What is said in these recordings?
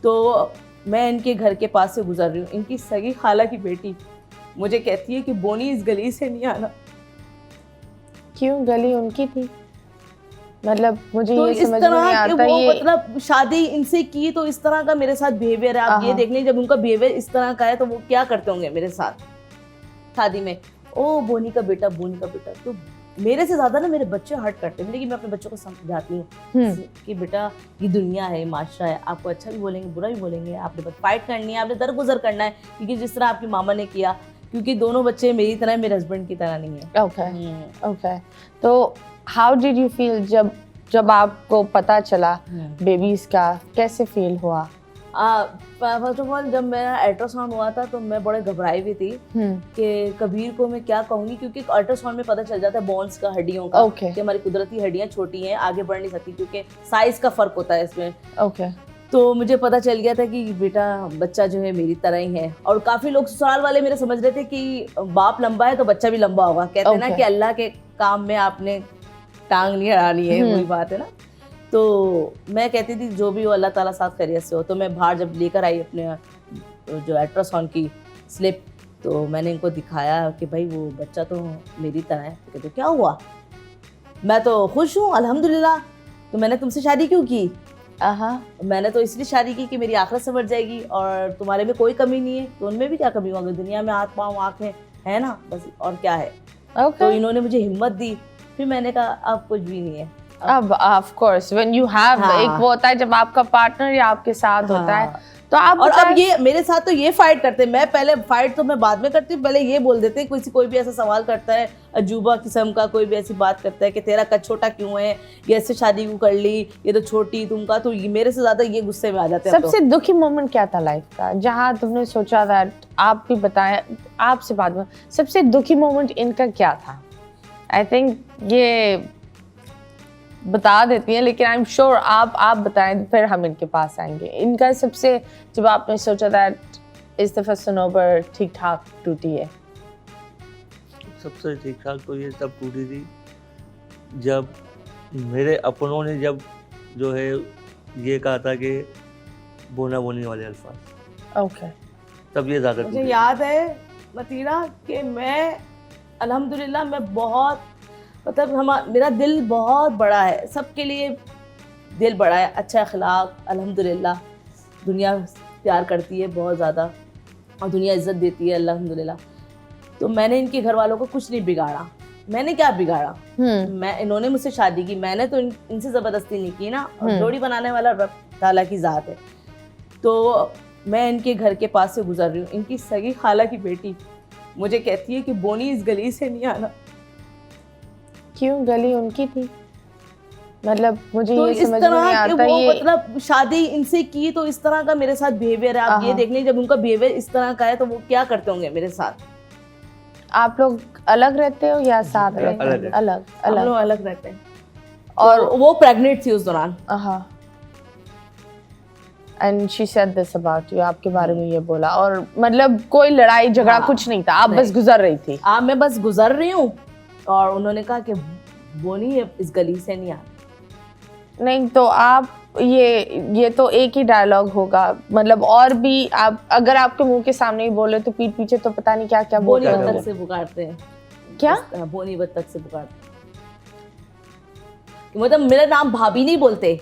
तो मैं इनके घर के पास से गुजर रही हूँ, इनकी सगी खाला की बेटी मुझे कहती है कि बोनी इस गली से नहीं आना। क्यों? गली उनकी थी? मतलब मुझे तो ये इस समझ में नहीं तरह के आता वो ये। मतलब शादी इनसे की तो इस तरह का मेरे साथ बिहेवियर है। आप ये देख लें, जब उनका बिहेवियर इस तरह का है तो वो क्या करते होंगे मेरे साथ शादी में। ओ बोनी का बेटा, बोनी का बेटा। तो मेरे से ज्यादा ना मेरे बच्चे हर्ट करते हैं, लेकिन मैं अपने बच्चों को समझाती हूँ कि बेटा ये दुनिया है, माशरा है, आपको अच्छा भी बोलेंगे बुरा भी बोलेंगे, आपने बस फाइट करनी है, आपने दरगुजर करना है, क्योंकि जिस तरह आपकी मामा ने किया, क्योंकि दोनों बच्चे मेरी तरह मेरे हस्बैंड की तरह नहीं है। ओके। तो हाउ डिड यू फील जब आपको पता चला बेबीज का? कैसे फील हुआ? फर्स्ट ऑफ ऑल जब मेरा अल्ट्रासाउंड हुआ था तो मैं बड़े घबराई हुई थी कि कबीर को मैं क्या कहूँगी, क्योंकि अल्ट्रासाउंड में पता चल जाता है बोन्स का, हड्डियों का, कि हमारी कुदरती हड्डियाँ छोटी हैं, आगे बढ़ नहीं सकती, क्योंकि साइज का फर्क होता है इसमें। तो मुझे पता चल गया था कि बेटा बच्चा जो है मेरी तरह ही है। और काफी लोग ससुराल वाले मेरे समझ रहे थे कि बाप लंबा है तो बच्चा भी लंबा होगा। कहते हैं ना कि अल्लाह के काम में आपने टांग नहीं अड़ानी है, वही बात है ना। तो मैं कहती थी जो भी हो अल्लाह ताला साथ खैरियत से हो। तो मैं बाहर जब लेकर आई अपने जो अल्ट्रासाउंड की स्लिप, तो मैंने इनको दिखाया कि भाई वो बच्चा तो मेरी तरह है। तो कहते क्या हुआ? मैं तो खुश हूँ अल्हम्दुलिल्लाह। तो मैंने तुमसे शादी क्यों की? मैंने तो इसलिए शादी की कि मेरी आखिरत संवर जाएगी और तुम्हारे में कोई कमी नहीं है। तो उनमें भी क्या कमी होगी? दुनिया में हाथ पाँव आँखें है ना, बस और क्या है। तो इन्होंने मुझे हिम्मत दी। फिर मैंने कहा अब कुछ भी नहीं है। अब of course when you have एक वो होता है जब आपका पार्टनर या आपके साथ होता है तो आप। और अब ये मेरे साथ तो ये फाइट करते हैं। मैं पहले फाइट तो मैं बाद में करती हूँ, पहले ये बोल देते हैं कोई भी ऐसा सवाल करता है अजूबा किस्म का, कोई भी ऐसी बात करता है कि तेरा कद छोटा क्यों है, ये ऐसे शादी क्यों कर ली, ये तो छोटी तुमका, तो मेरे से ज्यादा ये गुस्से में आ जाते हैं। सबसे दुखी मोमेंट क्या था लाइफ का जहाँ तुमने सोचा दैट, आप भी बताएं आपसे बाद में, सबसे दुखी मोमेंट इनका क्या था? आई थिंक ये बता देती हैं, लेकिन आई एम श्योर आप बताएं फिर हम इनके पास आएंगे। इनका सबसे, जब आपने सोचा दैट इस दफा सनोबर ठीक ठाक टूटी है? सबसे ठीक ठाक तो ये तब टूटी थी जब मेरे अपनों ने जब जो है ये कहा था कि बोना बोनी वाले अल्फाज। ओके। तब ये ज़्यादा मुझे याद है मतीरा कि मैं अल्हम्दुलिल्लाह मैं बहुत मतलब मेरा दिल बहुत बड़ा है, सबके लिए दिल बड़ा है, अच्छा अखलाक अल्हम्दुलिल्लाह। दुनिया प्यार करती है बहुत ज़्यादा और दुनिया इज़्ज़त देती है अल्हम्दुलिल्लाह। तो मैंने इनके घर वालों को कुछ नहीं बिगाड़ा। मैंने क्या बिगाड़ा? इन्होंने मुझसे शादी की, मैंने तो इनसे ज़बरदस्ती नहीं की ना। और जोड़ी बनाने वाला रब ताला की ज़ात है। तो मैं इनके घर के पास से गुजर रही हूँ, इनकी सगी खाला की बेटी मुझे कहती है कि बोनी इस गली से नहीं आना। क्यों? गली उनकी थी? मतलब मुझे तो ये समझ में नहीं आता ये। मतलब शादी इनसे की तो इस तरह का मेरे साथ बिहेवियर है। आप ये देख लें, जब उनका बिहेवियर इस तरह का है तो वो क्या करते होंगे मेरे साथ। आप लोग अलग रहते हो या साथ रहते हो? अलग हम लोग अलग रहते हैं। और तो वो प्रेग्नेंट थी उस दौरान। And she said this about you, आपके बारे में ये बोला। और मतलब कोई लड़ाई झगड़ा कुछ नहीं था, आप बस गुजर रही थी? मैं बस गुजर रही हूँ और उन्होंने कहा कि बोनी इस गली से नहीं आना। नहीं तो आप ये तो एक ही डायलॉग होगा, मतलब और भी आप अगर आपके मुंह के सामने ही बोले तो पीठ पीछे तो पता नहीं क्या क्या बोनी बत्तख से पुकारते हैं। क्या? बोनी बत्तख से पुकारते हैं। मतलब मेरा नाम भाभी नहीं बोलते।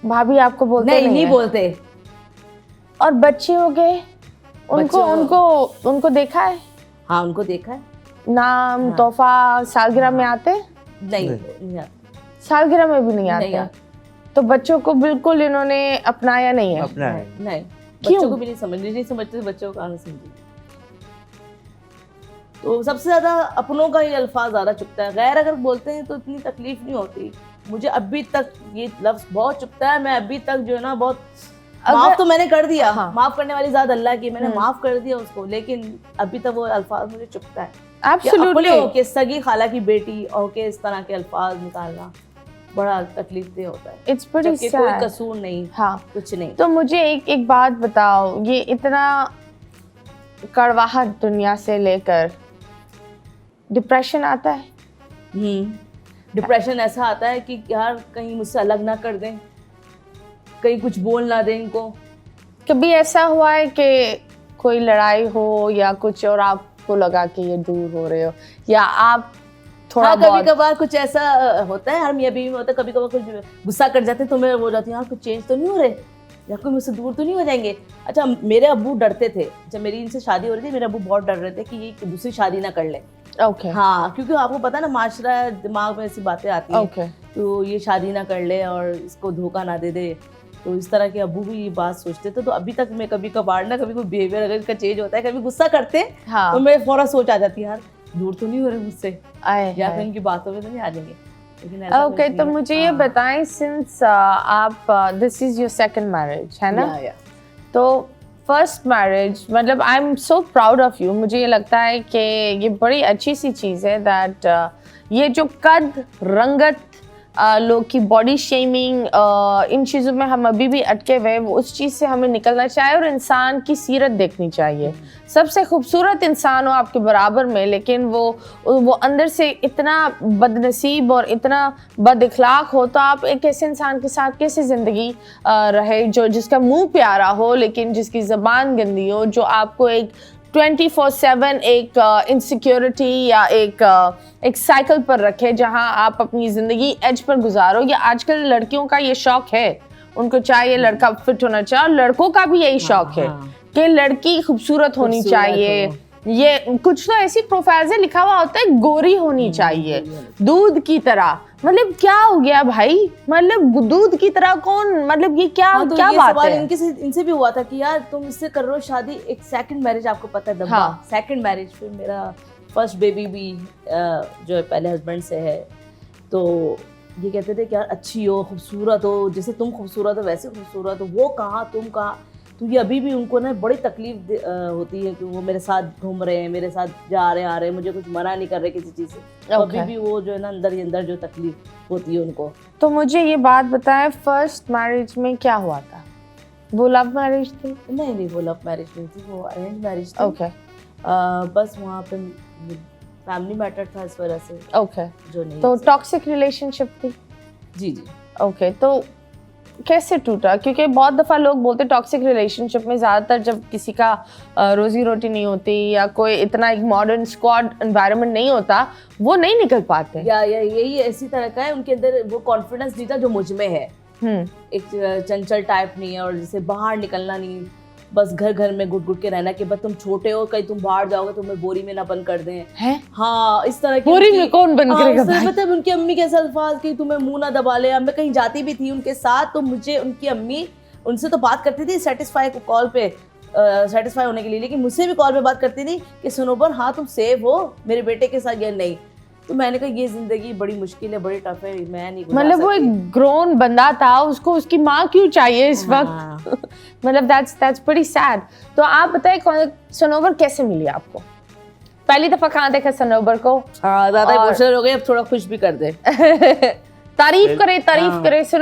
भाभी आपको बोलते नहीं बोलते। और बच्चे हो गए, उनको देखा है? हाँ उनको देखा है। नाम तोहफा सालगिरह में आते? नहीं सालगिरह में भी नहीं आते। तो बच्चों को बिल्कुल इन्होंने अपनाया नहीं है? नहीं बच्चों को भी नहीं समझते बच्चों को कहाँ समझे। तो सबसे ज्यादा अपनों का ये अल्फाज ज्यादा चुभता है। गैर अगर बोलते हैं तो इतनी तकलीफ नहीं होती। मुझे अभी तक ये लफ्ज बहुत चुभता है। मैं अभी तक जो है ना बहुत माफ तो मैंने कर दिया। माफ करने वाली ज़ात अल्लाह की, मैंने माफ कर दिया उसको, लेकिन अभी तक वो अल्फाज मुझे चुभता है। एब्सोल्युटली। कि सगी खाला की बेटी और के इस तरह के अल्फाज निकालना बड़ा तकलीफ दे होता है। It's pretty sad. कोई कसूर नहीं, कुछ नहीं। तो मुझे एक बात बताओ, ये इतना कड़वाहट दुनिया से लेकर डिप्रेशन आता है? डिप्रेशन ऐसा आता है कि यार कहीं मुझसे अलग ना कर दें, कहीं कुछ बोल ना दें इनको, कभी ऐसा हुआ है कि कोई लड़ाई हो या कुछ और आपको लगा कि ये दूर हो रहे हो, या आप थोड़ा कभी कभार कुछ ऐसा होता है, हर मियां बीवी में होता है, कभी कभार कुछ गुस्सा कर जाते हैं तो मैं हो जाती हूँ, कुछ चेंज तो नहीं हो रहे या कोई मुझसे दूर तो नहीं हो जाएंगे। अच्छा, मेरे अब्बू डरते थे, जब मेरी इनसे शादी हो रही थी मेरे अब्बू बहुत डर रहे थे कि ये दूसरी शादी ना कर ले। ओके। हाँ, क्योंकि आपको पता ना माशरा दिमाग में ऐसी बातें आती हैं। ओके। तो ये शादी ना कर ले और इसको धोखा ना दे दे, तो इस तरह के अब्बू भी ये बात सोचते थे। तो अभी तक मैं कभी कभार ना, कभी कोई बिहेवियर अगर इसका चेंज होता है, कभी गुस्सा करते हैं, हाँ। तो मैं फौरन सोच आ जाती है, यार दूर तो नहीं हो रहे मुझसे, आए या फिर इनकी बातों में तो नहीं आ जाएंगे। लेकिन ऐसा कुछ ओके, नहीं तो है। मुझे ये हाँ। बताएं, सिंस आप this is your second marriage है ना? या। तो फर्स्ट मैरिज, मतलब I am so proud of you. मुझे ये लगता है कि ये बड़ी अच्छी सी चीज़ है दैट ये जो कद, रंगत, लोग की बॉडी शेमिंग, इन चीज़ों में हम अभी भी अटके हुए, उस चीज़ से हमें निकलना चाहिए और इंसान की सीरत देखनी चाहिए। सबसे खूबसूरत इंसान हो आपके बराबर में, लेकिन वो अंदर से इतना बदनसीब और इतना बदइखलाक हो, तो आप एक ऐसे इंसान के साथ कैसे ज़िंदगी रहे जिसका मुंह प्यारा हो लेकिन जिसकी ज़बान गंदी हो, जो आपको एक 24/7 एक इनसिक्योरिटी या एक साइकिल पर रखे जहां आप अपनी ज़िंदगी एज पर गुजारो। या आजकल लड़कियों का ये शौक है, उनको चाहिए लड़का फिट होना चाहिए, और लड़कों का भी यही शौक है कि लड़की खूबसूरत होनी चाहिए। ये कुछ तो ऐसी प्रोफाइल से लिखा हुआ होता है, गोरी होनी चाहिए, दूध की तरह। मतलब क्या हो गया भाई, मतलब दूध की तरह कौन, मतलब ये क्या तो क्या ये बात सवाल है? इनसे भी हुआ था कि यार तुम इससे कर रहे हो शादी, एक सेकंड मैरिज, आपको पता है दब्बा। हाँ। सेकंड मैरिज, फिर मेरा फर्स्ट बेबी भी जो है पहले हस्बैंड से है। तो ये कहते थे कि यार अच्छी हो, खूबसूरत हो, जैसे तुम खूबसूरत हो वैसे खूबसूरत हो, वो कहाँ तुम कहाँ। तो ये अभी भी उनको ना बड़ी तकलीफ होती है कि वो मेरे साथ घूम रहे हैं, मेरे साथ जा रहे आ रहे हैं, मुझे कुछ मना नहीं कर रहे किसी चीज़ से। तो अभी भी वो जो है ना अंदर ही अंदर जो तकलीफ होती है उनको। तो मुझे ये बात बताएं, फर्स्ट मैरिज में क्या हुआ था? वो लव मैरिज थी? नहीं, वो लव मैरिज नहीं थी, वो अरेंज मैरिज थी। ओके। बस वहाँ पे फैमिली मैटर था इस वजह से। ओके। जो नहीं, तो टॉक्सिक रिलेशनशिप थी? जी। ओके। तो कैसे टूटा? क्योंकि बहुत दफ़ा लोग बोलते टॉक्सिक रिलेशनशिप में ज़्यादातर जब किसी का रोजी रोटी नहीं होती या कोई इतना एक मॉडर्न स्क्वाड एनवायरनमेंट नहीं होता, वो नहीं निकल पाते। या यही ऐसी तरह का है, उनके अंदर वो कॉन्फिडेंस नहीं था जो मुझ में है। एक चंचल टाइप नहीं है, और जैसे बाहर निकलना नहीं, बस घर में घुट के रहना कि बस तुम छोटे हो, कहीं तुम बाहर जाओगे तुम्हें बोरी में ना बंद कर दें। हैं? हाँ, इस तरह की बोरी में कौन बंद करेगा भाई? मतलब उनकी अम्मी के ऐसे अल्फाज कि तुम्हें मुंह ना दबा ले। मैं कहीं जाती भी थी उनके साथ, तो मुझे उनकी अम्मी उनसे तो बात करती थी सेटिस्फाई कॉल पे, सेटिस्फाई होने के लिए, लेकिन मुझसे भी कॉल पे बात करती थी कि सुनोबर हाँ तुम सेफ हो मेरे बेटे के साथ या नहीं। तो मैंने कहा ये जिंदगी बड़ी मुश्किल है, बड़ी टफ है, मैं नहीं गुजार मतलब वो सकती। एक ग्रोन बंदा था, उसको उसकी माँ क्यों चाहिए इस वक्त? मतलब दैट्स प्रीटी सैड। तो आप बताइए सनोवर कैसे मिली आपको? पहली दफा कहाँ देखा सनोवर को? हाँ, ज्यादा इमोशनल हो गए, अब थोड़ा खुश भी कर दे। तारीफ करे।